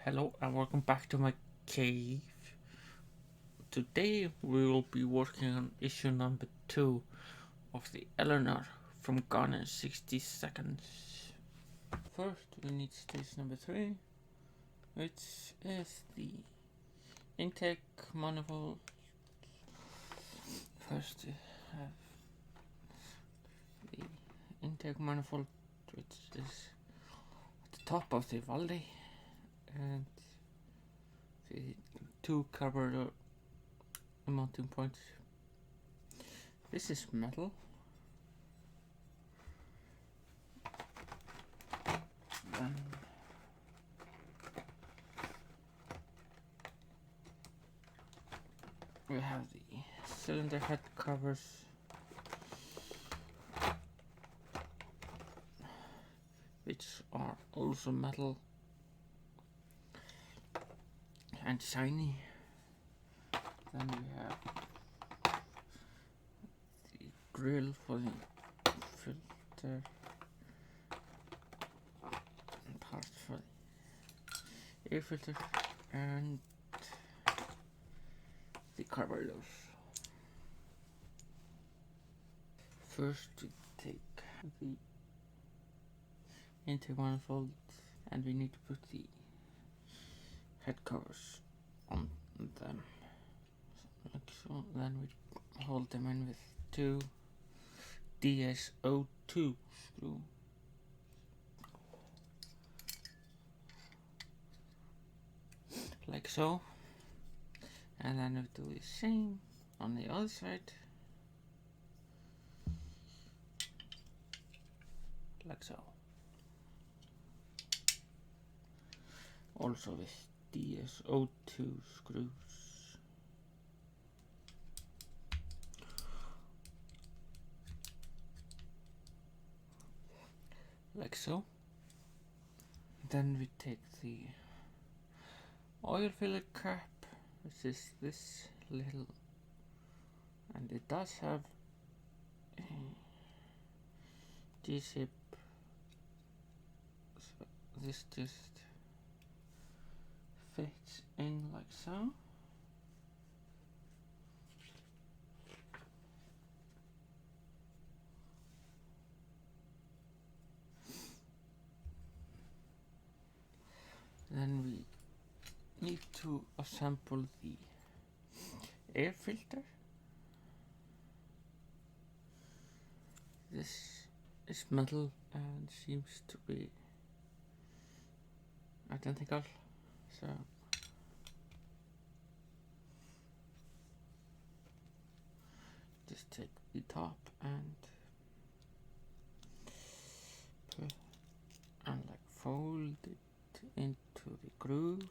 Hello and welcome back to my cave. Today we will be working on issue number 2 of the Eleanor from Gone in 60 Seconds. First we need stage number 3, which is the intake manifold. First we have the intake manifold, which is at the top of the valley, and the two carburetor mounting points. This is metal. Then we have the cylinder head covers, which are also metal and shiny. Then we have the grill for the filter and parts for the air filter and the carburetors. First we take the intake manifold and we need to put the head covers on them. Like so, then we hold them in with two DSO2 screw. Like so. And then we do the same on the other side. Like so. Also with DSO2 screws. Like so. Then we take the oil filler cap, which is this little, and it does have a G-shape, so this just fits in like so. Then we need to assemble the air filter. This is metal and seems to be identical, so just take the top and put and like fold it into the groove.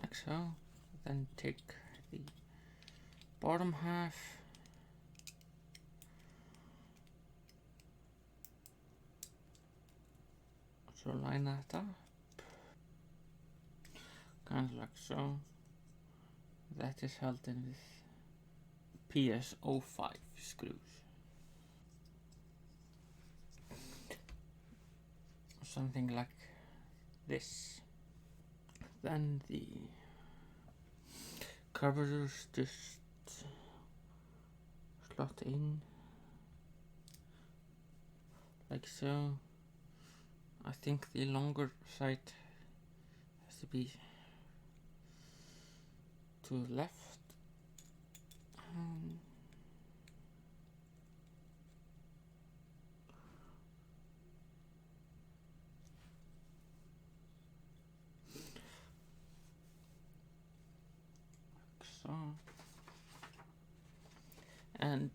Like so. Then take the bottom half so line that up, kind of like so. That is held in with PS05 screws. Something like this. Then the carburetors just slot in like so. I think the longer side has to be to the left. So, and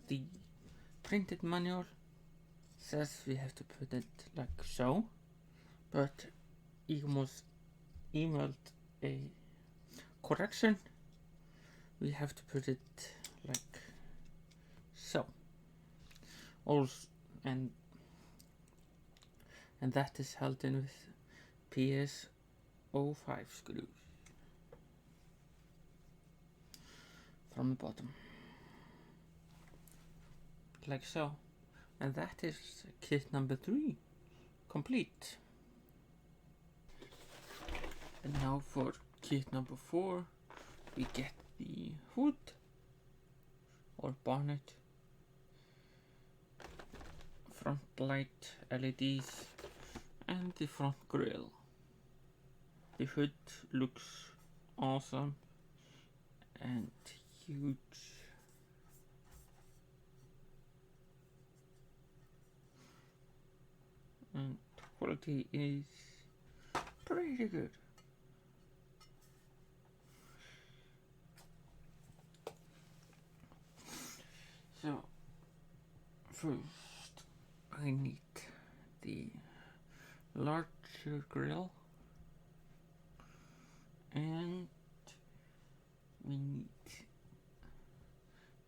the printed manual says we have to put it like so, but Eaglemoss emailed a correction. We have to put it like so. Also, and that is held in with PS05 screws from the bottom, like so. And that is kit number 3 complete. And now for kit number 4, we get the hood or bonnet, front light LEDs, and the front grille. The hood looks awesome and huge. And quality is pretty good. So first I need the larger grill, and we need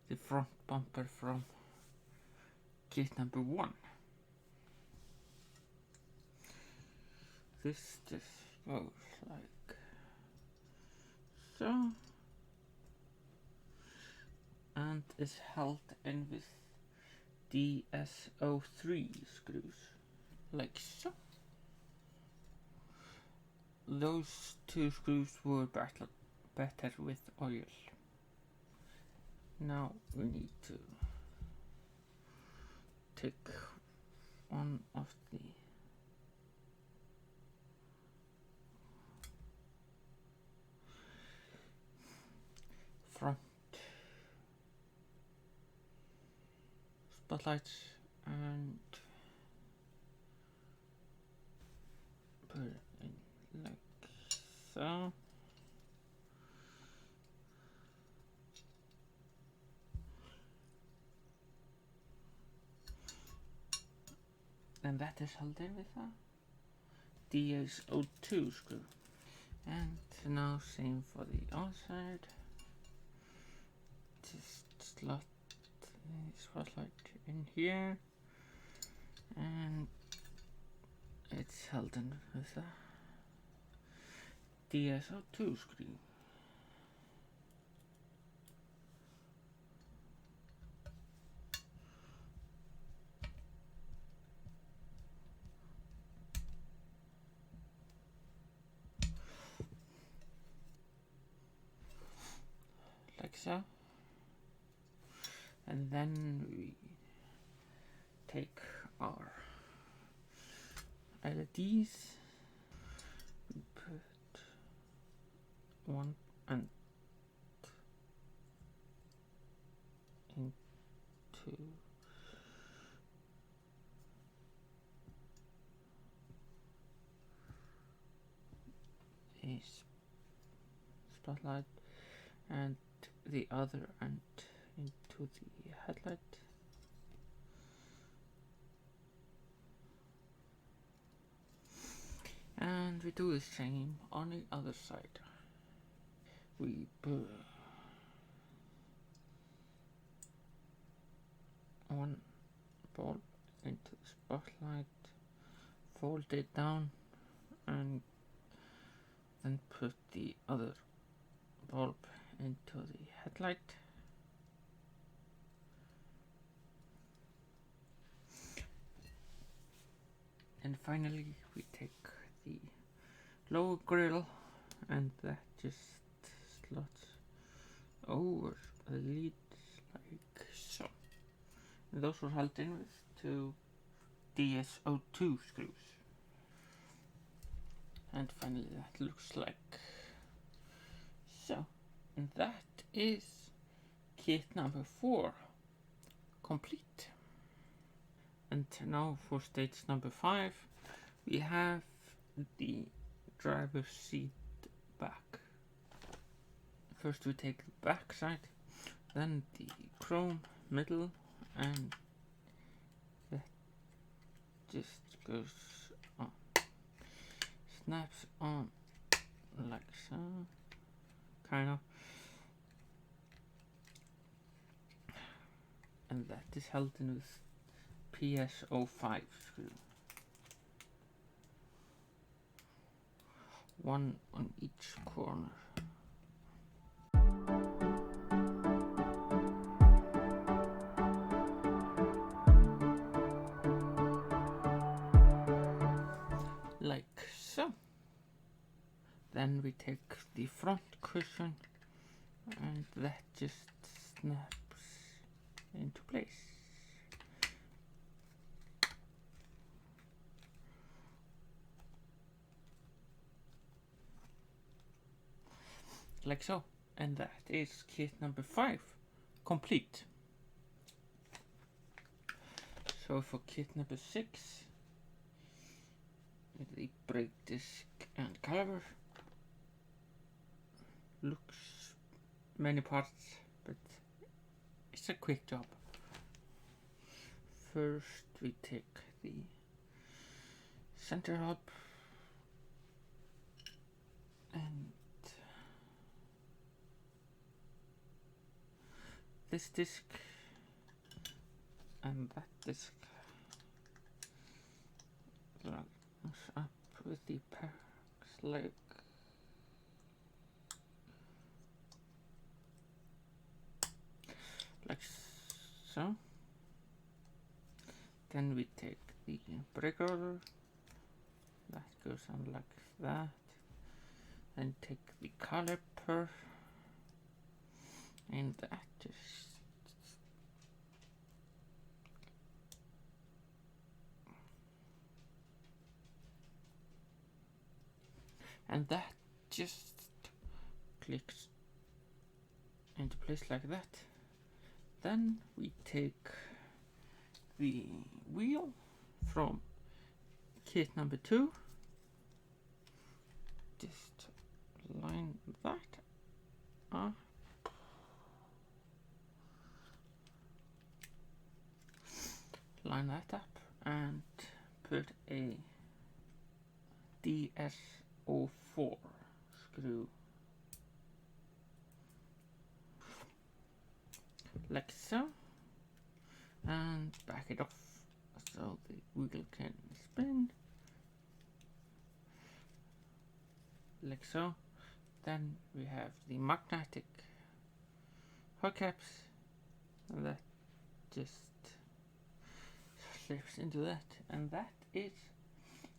the front bumper from kit number 1. This just goes like so, and is held in with DSO3 screws, like so. Those 2 screws were better with oil. Now we need to take one of the front spotlights and put it in like so. And that is held in with a DSO2 screw. And now same for the other side. Just slot the spotlight in here, and it's held in with a DSO2 screw. Like so. And then we take our LEDs, we put one and into a spotlight and the other end into the headlight. And we do the same on the other side. We put one bulb into the spotlight, fold it down, and then put the other bulb into the headlight. And finally we take the lower grill, and that just slots over the lid like so. And those were held in with 2 DSO2 screws. And finally that looks like so. And that is kit number 4 complete. And now for stage number 5, we have the driver's seat back. First we take the back side, then the chrome middle, and that just goes on, snaps on like so, kind of. And that is held in with PS05 screw. One on each corner. Like so. Then we take the front cushion and that just snaps into place. Like so. And that is kit number 5 complete. So for kit number 6, with the brake disc and caliper, looks many parts, but it's a quick job. First we take the center hub and this disc and that disc lines up with the packs like so. Then we take the brake roller, that goes on like that, and take the caliper and that just clicks into place like that. Then we take the wheel from kit number 2, just line that up, and put a DS04 screw like so, and back it off so the wheel can spin like so. Then we have the magnetic hubcaps, and that just slips into that, and that is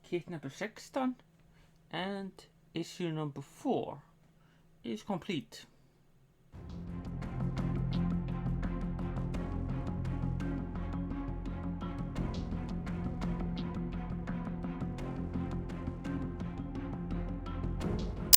kit number 6 done, and issue number 4 is complete.